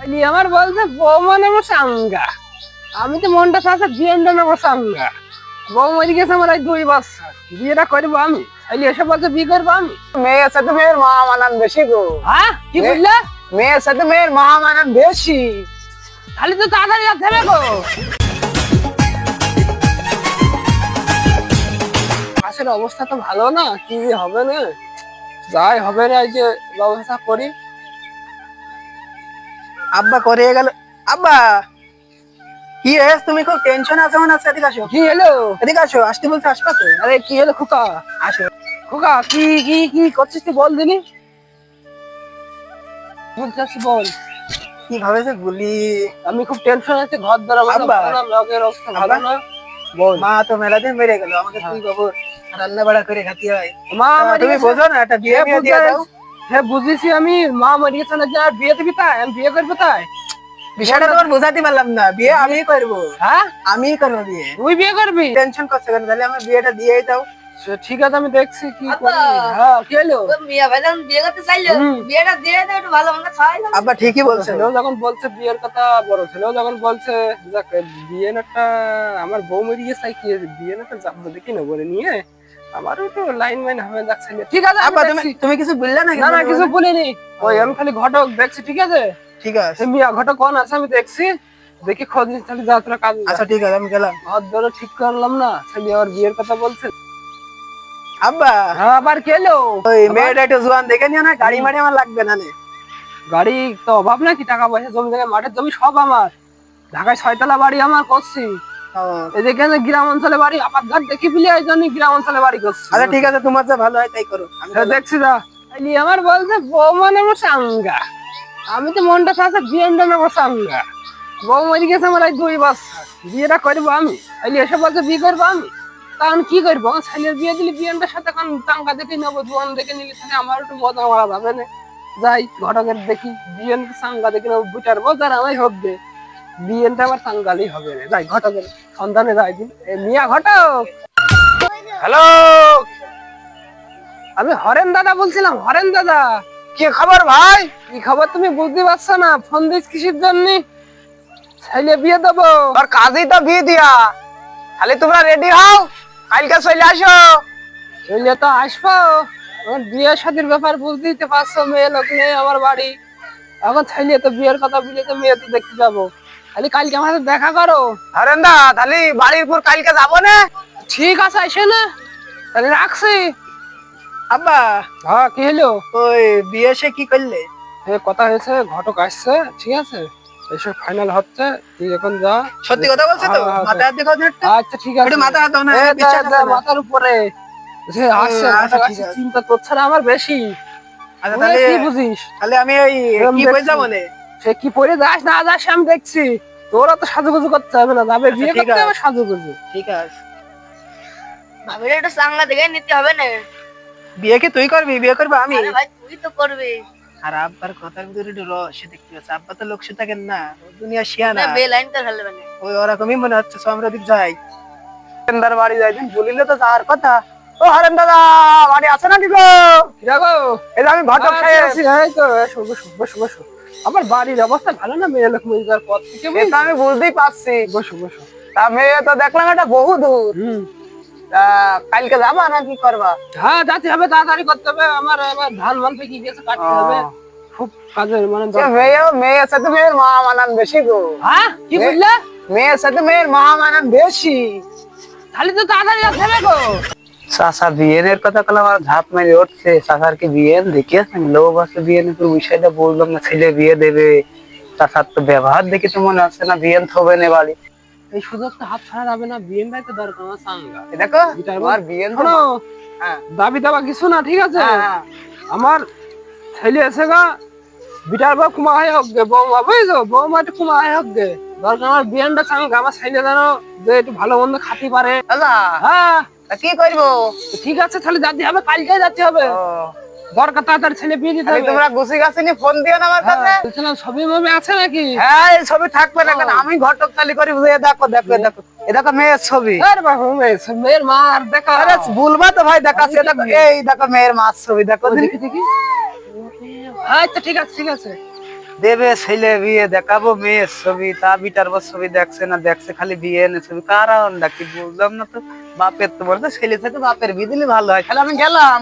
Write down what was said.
আমার বলছে বৌমা নেবো সাঙ্গা, আমি তো মনটা চাচ্ছে বিয়েটা নেবো সাঙ্গা। বউ মরে গেছে আমার 2 বছর, বিয়েটা করবো আমি। এসে বলছে বিয়ে করবো আমি। মেয়ের সাথে মেয়ের মহামানান বেশি গো। হ্যাঁ কি বললে? মেয়ের সাথে মেয়ের মহামানান বেশি। তাহলে তো তাড়াতাড়ি যাচ্ছে হবে গো। পাশের অবস্থা তো ভালো না, কি যে হবে না, যাই হবে না, এই যে ব্যবস্থা করি। আব্বা করে গেল। আব্বা কি হয়েছে, তুমি খুব টেনশন আছে মনে হচ্ছে। এদিকে আসো। কি হলো? এদিকে আসো, আসতে বলছে আসবা তো। আরে কি হলো খোকা? আসো। খোকা কি কি কি করছিস তুই বল দিনি। বলছিস বল। কি ভাবেছে গুলি? আমি খুব টেনশন আছে, ঘর দ্বারা আব্বা। লগের অবস্থা ভালো না। বল। মা তো মেলা দিন বেড়ে গেল, আমাকে তুই বাবু রান্না বাড়া করে খাতি হয়। মা তুমি বোঝো না, একটা বিয়ে বিয়ে দিয়ে দাও। হ্যাঁ বুঝেছি আমি, মা মরে গেছে না, যে আর বিয়ে দিবি তাই আমি বিয়ে করবো তাই। বিষয়টা তোমার বোঝাতে পারলাম না। বিয়ে আমি করবো। হ্যাঁ আমি করবো বিয়ে। তুই বিয়ে করবি? টেনশন করছে কেন? তাহলে আমার বিয়েটা দিয়েই দাও। ঠিক আছে আমি দেখছি কি করি। হ্যাঁ কি হলো? মিয়া ভাই যখন বিয়ে করতে চাইলো, বিয়েটা দিয়ে দাও, একটু ভালো মন্দ খাওয়াইলাম। আব্বা ঠিকই বলছে। ছেলেও যখন বলছে বিয়ের কথা, বড় ছেলেও যখন বলছে যাক বিয়ে একটা, আমার বউ মরে গেছে কি বিয়ে একটা যাবো দেখি না বলে নিয়ে, আমারও তো লাইন মাইন হবে যাচ্ছে। ঠিক আছে আব্বা তুমি কিছু বললে না? না না কিছু বলিনি, ওই আমি খালি ঘটক দেখছি। ঠিক আছে ঠিক আছে। মিয়া ঘটক কোন আছে আমি দেখছি, দেখি খোঁজ নিচ্ছি তাহলে যা তোরা কাজ। আচ্ছা ঠিক আছে, আমি গেলাম। ঘর ধরে ঠিক করলাম না, ছেলে আবার বিয়ের কথা বলছে। আব্বা হ্যাঁ আবার কেলো? ওই মেয়েটা একটু জোয়ান দেখে নিও না, গাড়ি মাড়ি আমার লাগবে না। গাড়ি তো অভাব নাকি, টাকা পয়সা জমি জায়গায় মাঠের জমি সব আমার। ঢাকায় 6 তলা বাড়ি আমার করছি। এদিকে গ্রাম অঞ্চলে বাড়ি, আপাত ঘাট দেখি ফেলে এই জন্য গ্রাম অঞ্চলে বাড়ি করছি। আচ্ছা ঠিক আছে, তোমার যা ভালো হয় তাই করো। দেখছি যা। আমার বলছে বৌমা নেবো সাঙ্গা, আমি তো মনটা চাচ্ছে বিয়েটা নেবো সাঙ্গা। বউ মরে গেছে আমার 2 বছর, বিয়েটা করবো আমি। এসে বলছে বিয়ে করবো আমি, তখন কি করবো? ছেলের বিয়ে দিলে বিয়েটার সাথে এখন চাঙ্গা দেখে নেবো, জোয়ান দেখে নিলে তাহলে আমার একটু মজা মারা যাবে না। যাই ঘটকের দেখি বিয়ে চাঙ্গা দেখে নেবো, বুটার বোঝার আমায় হবে। বিয়েটা আমার চাঙ্গালেই হবে না, যাই ঘটকের সন্ধানে যাই দিন। মিয়া ঘটক। হ্যালো, আমি হরেন দাদা বলছিলাম। হরেন দাদা কি খবর ভাই? কি খবর তুমি বুঝতে পারছো না? ফোন দিস কিসের জন্য? ছেলে বিয়ে দেবো। আর কাজই তো বিয়ে দিয়া, খালি তোমরা রেডি হও, কালকে চলে আসো। ছেলে তো আসবো, আমার বিয়ে শাদীর ব্যাপার বুঝতেই তো পারছো, মেয়ে লোক নেই আমার বাড়ি। এখন ছেলে তো বিয়ের কথা বলে তো মেয়ে তো দেখতে যাবো, খালি কালকে আমার সাথে দেখা করো। হরেন্দা তাহলে বাড়ির পর কালকে যাবো না? ঠিক আছে এসে না, তাহলে রাখছি। আব্বা হ্যাঁ কি হলো? ওই বিয়ে সে কি করলে? কথা হয়েছে, ঘটক আসছে, ঠিক আছে এসব ফাইনাল হচ্ছে, তুই এখন যা। সত্যি কথা বলছো তো? মাথা হাত দেখো না একটু। আচ্ছা ঠিক আছে, একটু মাথা হাত দাও না, এই বিশ্বাস আছে না। মাথার উপরে যে আসছে, আচ্ছা, ঘটক ঠিক আসছে, আছে। চিন্তা করছে না আমার বেশি। আচ্ছা তুই তাহলে কি বুঝিস? তাহলে আমি ওই এরম কি দেখছি। কই যাবো না? সে কি পরে যাস না যাস আমি দেখছি, তোরা তো সাজুগুজু করতে হবে না, যাবে বিয়ে ঠিক করতে আছে। হবে সাজুগুজু। ঠিক আছে। ভাবিটা একটু চাঙ্গা দেখে নিতে হবে না? বিয়ে কি তুই করবি? বিয়ে করবো আমি? আরে ভাই তুই তো করবি। আর আব্বার কথার ভিতরে একটু রহস্য দেখতে পাচ্ছি। আব্বা তো লোকসে থাকেন না, ও দুনিয়া শিয়ানা। বে লাইন তো ফেলবে না। ওই ওরকমই মনে হচ্ছে। সমরদিক যাই, হরেন্দার বাড়ি যাই, দিন বলিলে তো যাওয়ার কথা। ও হরেন দাদা বাড়ি আছে নাকি গো? দেখো এই যে আমি ঘটক সাহেব। এই তো বসো বসো বসো বসো। আমার বাড়ির অবস্থা ভালো না, মেয়ে লোক মরে যাওয়ার পর থেকে। এ তো আমি বুঝতেই পারছি। বসো বসো। তা মেয়ে তো দেখলাম এটা বহু দূর। তা কালকে যাবা না কি করবা? হ্যাঁ যাতে হবে, তাড়াতাড়ি করতে হবে, আমার আবার ধান মান পেকে গেছে, কাটতে হবে, খুব কাজের মানে মেয়ের সাথে মেয়ের মা মানান বেশি গো। হ্যাঁ কি বললে? মেয়ের সাথে মেয়ের মা মানান বেশি। তাহলে তো তাড়াতাড়ি যাতে হবে গো। চাচা বিয়েনের কথা কলাম আর ঝাঁপ মেরে উঠছে। চাচার কি বিয়েন দেখিয়েছেন? লোক আছে বিয়েনের পুরো বিষয়টা বললাম না, ছেলে বিয়ে দেবে। চাচার তো ব্যবহার দেখে তো মনে হচ্ছে না বিয়েন থবে না বাড়ি। এই সুযোগ তো হাত ছাড়া যাবে না, বিয়েনটাই তো দরকার আমার সাঙ্গা। দেখো তোমার বিয়েন তো শোনো, হ্যাঁ দাবি দাবা কিছু না, ঠিক আছে? হ্যাঁ। আমার ছেলে এসে গা, বিটার বউ কুমা হয়ে হোক গে, বৌমা বুঝছো, বৌমা একটু কুমা হয়ে হোক গে, দরকার আমার বিয়েনটা সাঙ্গা। আমার ছেলে যেন যে একটু ভালো মন্দ খাতে পারে। দাদা হ্যাঁ তা কি করবো? ঠিক আছে, তাহলে যেতে হবে, কালকে যেতে হবে, দরকার তাড়াতাড়ি ছেলে বিয়ে দিতে হবে। তোমরা গুছি গাছি নিয়ে ফোন দিও না আমার কাছে। বলছিলাম ছবি মবি আছে নাকি? হ্যাঁ এই ছবি থাকবে না কেন? আমি ঘটক তালি করি বুঝে। দেখো দেখো দেখো, এ দেখো মেয়ের ছবি। আরে বাবা, মেয়ের মা আর দেখা। আরে ভুলবা তো ভাই, দেখাচ্ছি। দেখো এই দেখো মেয়ের মার ছবি, দেখো দেখি দেখি। আচ্ছা ঠিক আছে ঠিক আছে, দেবে ছেলে বিয়ে দেখাবো মেয়ের ছবি, তা বিটার পর ছবি দেখছে না, দেখছে খালি বিয়ে এনে ছবি, কারণ কি বুঝলাম না তো। বাপের তো বলতো ছেলে থেকে বাপের বিয়ে দিলে ভালো হয়, তাহলে আমি গেলাম।